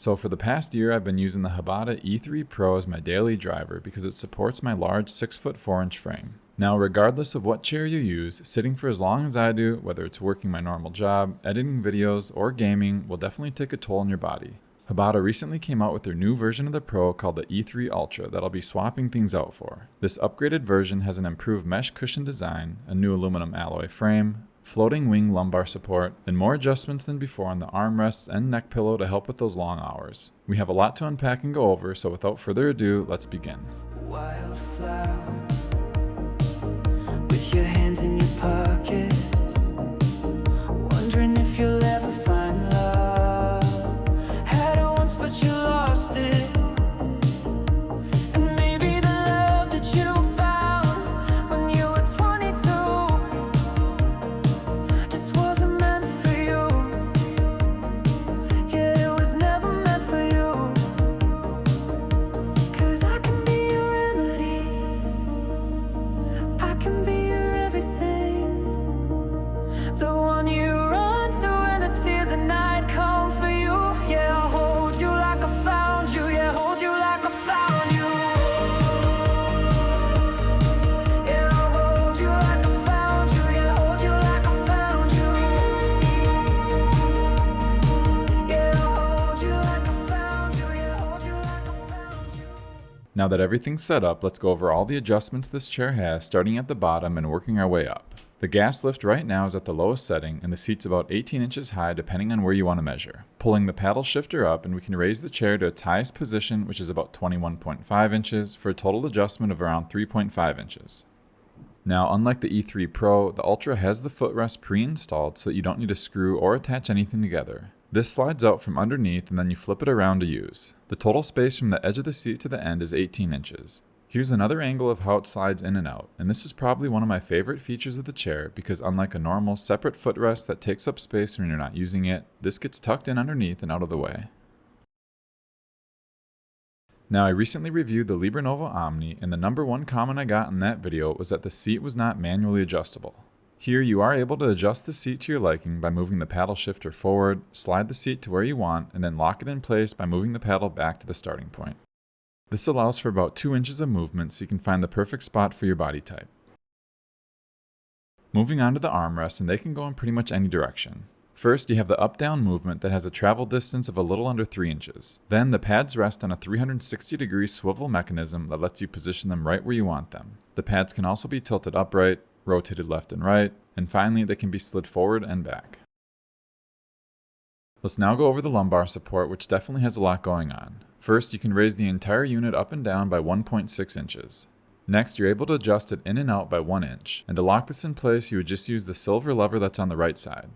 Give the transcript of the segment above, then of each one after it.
So for the past year, I've been using the Hbada E3 Pro as my daily driver because it supports my large 6'4" frame. Now, regardless of what chair you use, sitting for as long as I do, whether it's working my normal job, editing videos, or gaming, will definitely take a toll on your body. Hbada recently came out with their new version of the Pro called the E3 Ultra that I'll be swapping things out for. This upgraded version has an improved mesh cushion design, a new aluminum alloy frame, floating wing lumbar support, and more adjustments than before on the armrests and neck pillow to help with those long hours. We have a lot to unpack and go over, so without further ado, let's begin. Wildflower, with your hands in your pockets, wondering if you'll ever find love. Had it once, but you lost it. And maybe the love that you found when you were 22 just wasn't meant for you. Yeah, it was never meant for you. 'Cause I can be your remedy, I can be your everything, the one you run to when the tears at night come for you. Yeah, I'll hold you like I found you. Yeah, hold you like I found you. Yeah, I'll hold you like I found you. Yeah, hold you like I found you. Yeah, I'll hold you like I found you. Yeah, hold you like I found you. Now that everything's set up, let's go over all the adjustments this chair has, starting at the bottom and working our way up. The gas lift right now is at the lowest setting, and the seat's about 18 inches high depending on where you want to measure. Pulling the paddle shifter up, and we can raise the chair to its highest position, which is about 21.5 inches, for a total adjustment of around 3.5 inches. Now, unlike the E3 Pro, the Ultra has the footrest pre-installed so that you don't need to screw or attach anything together. This slides out from underneath and then you flip it around to use. The total space from the edge of the seat to the end is 18 inches. Here's another angle of how it slides in and out, and this is probably one of my favorite features of the chair because unlike a normal separate footrest that takes up space when you're not using it, this gets tucked in underneath and out of the way. Now, I recently reviewed the Nova Omni, and the number one comment I got in that video was that the seat was not manually adjustable. Here, you are able to adjust the seat to your liking by moving the paddle shifter forward, slide the seat to where you want, and then lock it in place by moving the paddle back to the starting point. This allows for about 2 inches of movement so you can find the perfect spot for your body type. Moving on to the armrests, and they can go in pretty much any direction. First, you have the up-down movement that has a travel distance of a little under 3 inches. Then, the pads rest on a 360-degree swivel mechanism that lets you position them right where you want them. The pads can also be tilted upright, rotated left and right, and finally, they can be slid forward and back. Let's now go over the lumbar support, which definitely has a lot going on. First, you can raise the entire unit up and down by 1.6 inches. Next, you're able to adjust it in and out by 1 inch. And to lock this in place, you would just use the silver lever that's on the right side.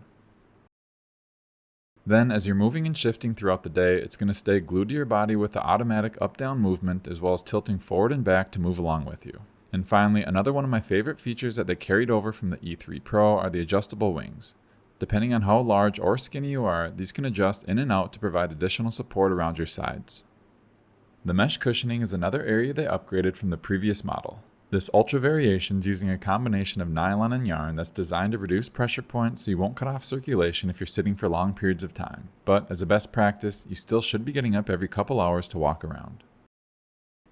Then, as you're moving and shifting throughout the day, it's going to stay glued to your body with the automatic up-down movement as well as tilting forward and back to move along with you. And finally, another one of my favorite features that they carried over from the E3 Pro are the adjustable wings. Depending on how large or skinny you are, these can adjust in and out to provide additional support around your sides. The mesh cushioning is another area they upgraded from the previous model. This Ultra variation is using a combination of nylon and yarn that's designed to reduce pressure points so you won't cut off circulation if you're sitting for long periods of time. But as a best practice, you still should be getting up every couple hours to walk around.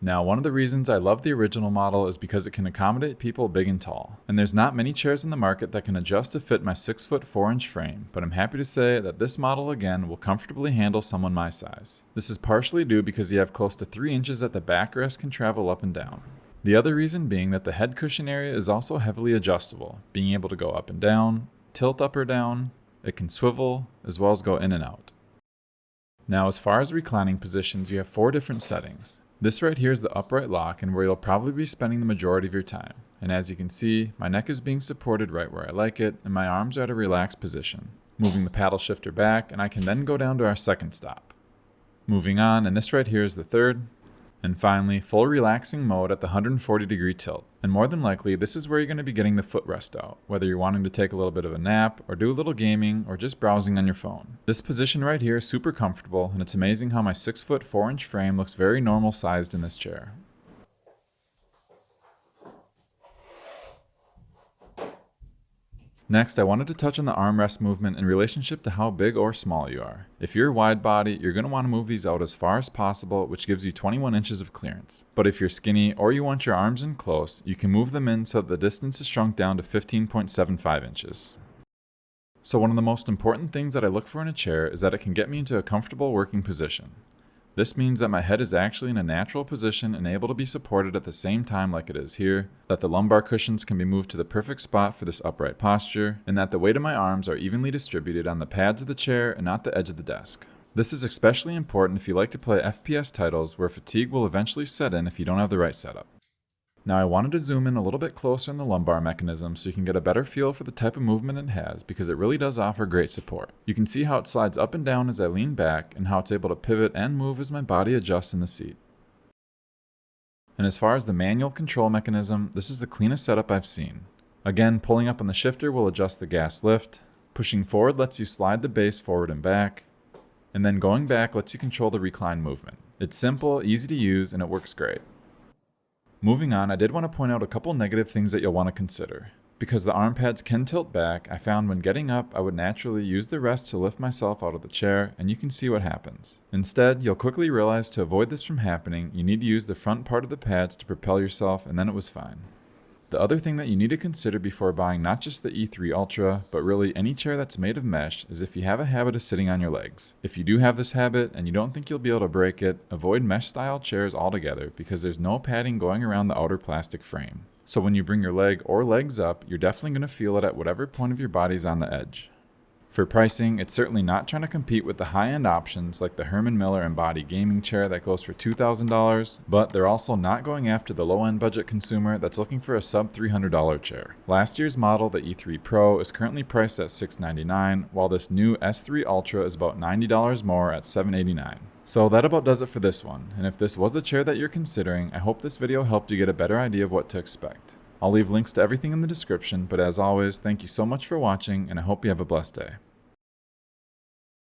Now, one of the reasons I love the original model is because it can accommodate people big and tall. And there's not many chairs in the market that can adjust to fit my 6'4" frame, but I'm happy to say that this model again will comfortably handle someone my size. This is partially due because you have close to 3 inches that the backrest can travel up and down. The other reason being that the head cushion area is also heavily adjustable, being able to go up and down, tilt up or down, it can swivel, as well as go in and out. Now, as far as reclining positions, you have 4 different settings. This right here is the upright lock and where you'll probably be spending the majority of your time. And as you can see, my neck is being supported right where I like it, and my arms are at a relaxed position. Moving the paddle shifter back, and I can then go down to our second stop. Moving on, and this right here is the third. And finally, full relaxing mode at the 140-degree tilt. And more than likely, this is where you're going to be getting the footrest out, whether you're wanting to take a little bit of a nap, or do a little gaming, or just browsing on your phone. This position right here is super comfortable, and it's amazing how my 6'4" frame looks very normal sized in this chair. Next, I wanted to touch on the armrest movement in relationship to how big or small you are. If you're wide body, you're going to want to move these out as far as possible, which gives you 21 inches of clearance. But if you're skinny or you want your arms in close, you can move them in so that the distance is shrunk down to 15.75 inches. So one of the most important things that I look for in a chair is that it can get me into a comfortable working position. This means that my head is actually in a natural position and able to be supported at the same time like it is here, that the lumbar cushions can be moved to the perfect spot for this upright posture, and that the weight of my arms are evenly distributed on the pads of the chair and not the edge of the desk. This is especially important if you like to play FPS titles where fatigue will eventually set in if you don't have the right setup. Now I wanted to zoom in a little bit closer on the lumbar mechanism so you can get a better feel for the type of movement it has, because it really does offer great support. You can see how it slides up and down as I lean back and how it's able to pivot and move as my body adjusts in the seat. And as far as the manual control mechanism, this is the cleanest setup I've seen. Again, pulling up on the shifter will adjust the gas lift, pushing forward lets you slide the base forward and back, and then going back lets you control the recline movement. It's simple, easy to use, and it works great. Moving on, I did want to point out a couple negative things that you'll want to consider. Because the arm pads can tilt back, I found when getting up, I would naturally use the rest to lift myself out of the chair, and you can see what happens. Instead, you'll quickly realize to avoid this from happening, you need to use the front part of the pads to propel yourself, and then it was fine. The other thing that you need to consider before buying not just the E3 Ultra, but really any chair that's made of mesh, is if you have a habit of sitting on your legs. If you do have this habit and you don't think you'll be able to break it, avoid mesh style chairs altogether because there's no padding going around the outer plastic frame. So when you bring your leg or legs up, you're definitely going to feel it at whatever point of your body's on the edge. For pricing, it's certainly not trying to compete with the high-end options like the Herman Miller Embody gaming chair that goes for $2,000, but they're also not going after the low-end budget consumer that's looking for a sub-$300 chair. Last year's model, the E3 Pro, is currently priced at $699, while this new S3 Ultra is about $90 more at $789. So that about does it for this one, and if this was a chair that you're considering, I hope this video helped you get a better idea of what to expect. I'll leave links to everything in the description, but as always, thank you so much for watching, and I hope you have a blessed day.